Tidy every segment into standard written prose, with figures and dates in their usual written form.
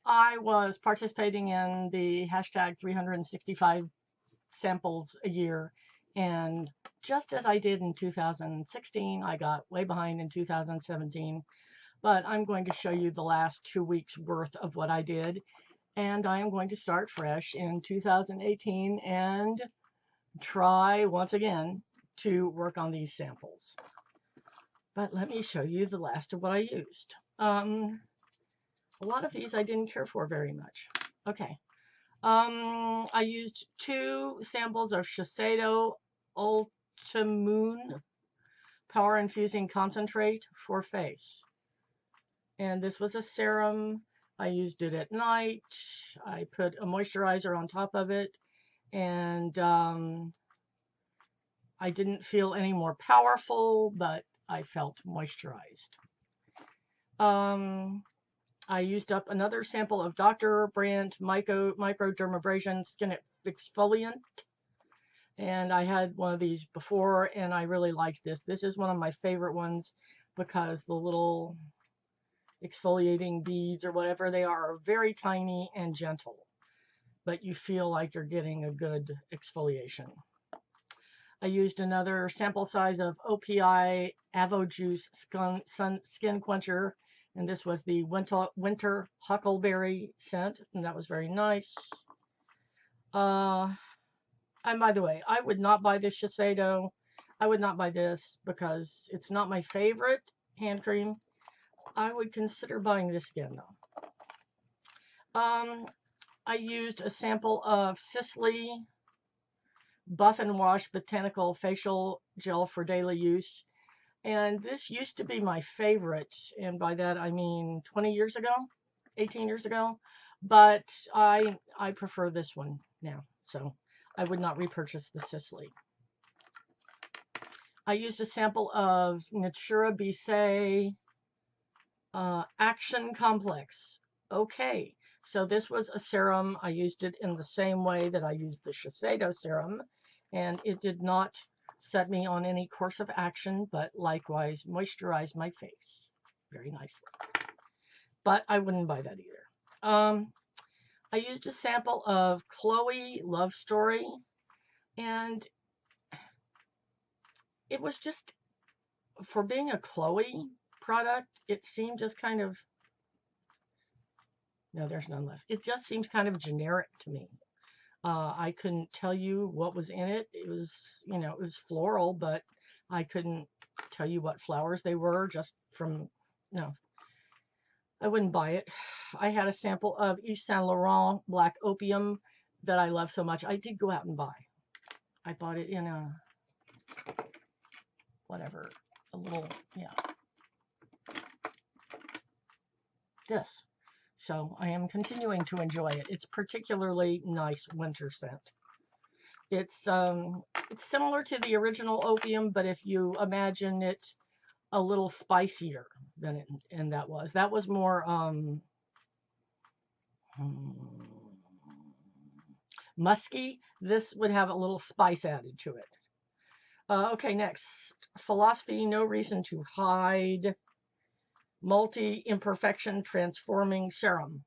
I was participating in the hashtag 365 samples a year. And just as I did in 2016, I got way behind in 2017. But I'm going to show you the last 2 weeks worth of what I did. And I am going to start fresh in 2018 and try once again to work on these samples. But let me show you the last of what I used. A lot of these I didn't care for very much. Okay. I used 2 samples of Shiseido Ultimune Power Infusing Concentrate for face. And this was a serum. I used it at night. I put a moisturizer on top of it. And I didn't feel any more powerful, but I felt moisturized. I used up another sample of Dr. Brandt Microdermabrasion Skin Exfoliant. And I had one of these before, and I really liked this. This is one of my favorite ones because the little exfoliating beads or whatever they are very tiny and gentle. But you feel like you're getting a good exfoliation. I used another sample size of OPI Avojuice Skin Quencher. And this was the winter Huckleberry scent, and that was very nice. And by the way, I would not buy this Shiseido. I would not buy this because it's not my favorite hand cream. I would consider buying this again, though. I used a sample of Sisley Buff and Wash Botanical Facial Gel for daily use. And this used to be my favorite, and by that I mean 20 years ago, 18 years ago, but I prefer this one now, so I would not repurchase the Sisley. I used a sample of Natura Bisse Action Complex. Okay, so this was a serum. I used it in the same way that I used the Shiseido serum, and it did not set me on any course of action, but likewise moisturized my face very nicely. But I wouldn't buy that either. I used a sample of Chloe Love Story, and it was just, for being a Chloe product, it seemed just kind of, no, there's none left. It just seemed kind of generic to me. I couldn't tell you what was in it. It was, it was floral, but I couldn't tell you what flowers they were just from, no. I wouldn't buy it. I had a sample of Yves Saint Laurent Black Opium that I love so much. I did go out and buy. I bought it in a, whatever, a little, yeah. This. So I am continuing to enjoy it. It's particularly nice winter scent. It's similar to the original Opium, but if you imagine it a little spicier than it, and that was more musky. This would have a little spice added to it. Okay, next, Philosophy No Reason to Hide Multi-Imperfection Transforming Serum.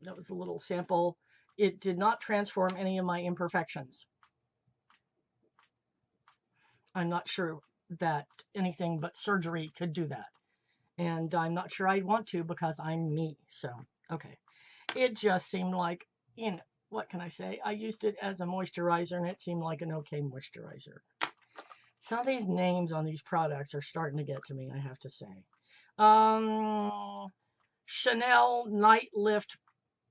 That was a little sample. It did not transform any of my imperfections. I'm not sure that anything but surgery could do that. And I'm not sure I'd want to because I'm me. So, okay. It just seemed like, what can I say? I used it as a moisturizer and it seemed like an okay moisturizer. Some of these names on these products are starting to get to me, I have to say. Chanel Night Lift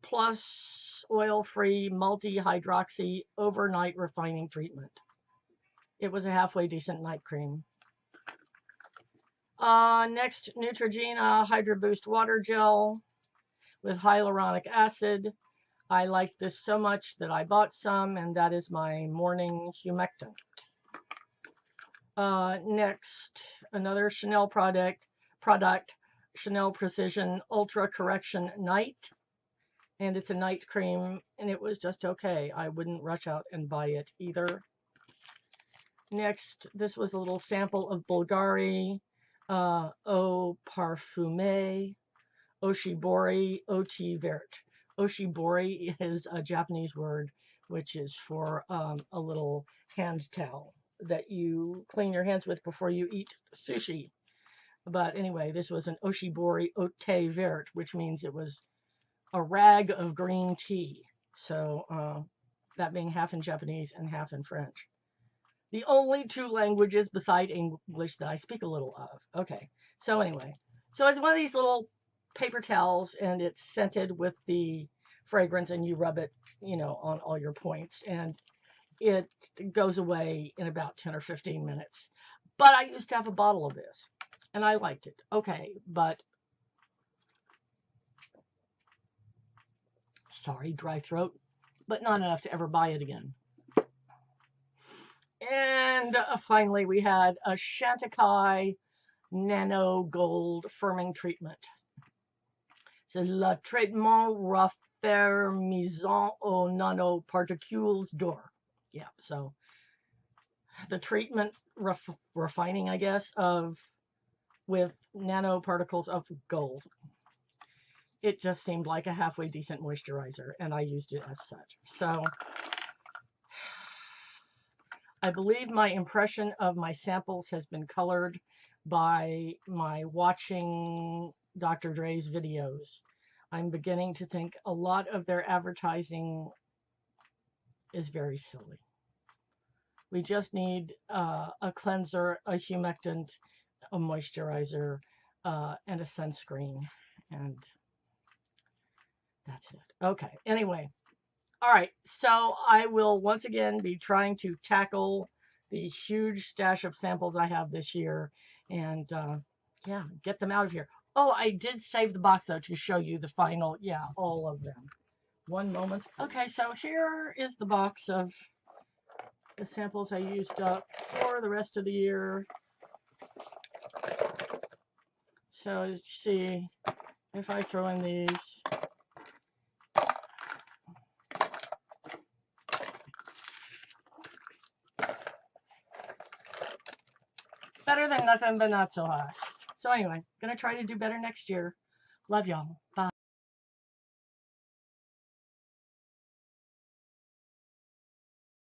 Plus Oil-Free Multi-Hydroxy Overnight Refining Treatment. It was a halfway decent night cream. Next, Neutrogena Hydroboost Water Gel with hyaluronic acid. I liked this so much that I bought some, and that is my morning humectant. Next, another Chanel product, Chanel Precision Ultra Correction Night. And it's a night cream, and it was just okay. I wouldn't rush out and buy it either. Next, this was a little sample of Bulgari Eau Parfumée Oshibori Ot Vert. Oshibori is a Japanese word which is for a little hand towel that you clean your hands with before you eat sushi. But anyway, this was an Oshibori Ot Vert, which means it was a rag of green tea. So that being half in Japanese and half in French. The only two languages beside English that I speak a little of. Okay, so anyway, so it's one of these little paper towels, and it's scented with the fragrance, and you rub it, you know, on all your points, and it goes away in about 10 or 15 minutes. But I used to have a bottle of this, and I liked it. Okay, but sorry, dry throat, but not enough to ever buy it again. And finally, we had a Chantecaille Nano Gold Firming Treatment. C'est le traitement raffermissant aux nanoparticules d'or. Yeah, so the treatment refining, I guess, with nanoparticles of gold. It just seemed like a halfway decent moisturizer, and I used it as such. So I believe my impression of my samples has been colored by my watching Dr. Dre's videos. I'm beginning to think a lot of their advertising is very silly. We just need a cleanser, a humectant, a moisturizer, and a sunscreen, and that's it. Okay, anyway. All right, so I will once again be trying to tackle the huge stash of samples I have this year and, yeah, get them out of here. Oh, I did save the box, though, to show you the final, yeah, all of them. One moment. Okay, so here is the box of the samples I used up for the rest of the year. So as you see, if I throw in these, better than nothing, but not so hot. So anyway, gonna try to do better next year. Love y'all. Bye.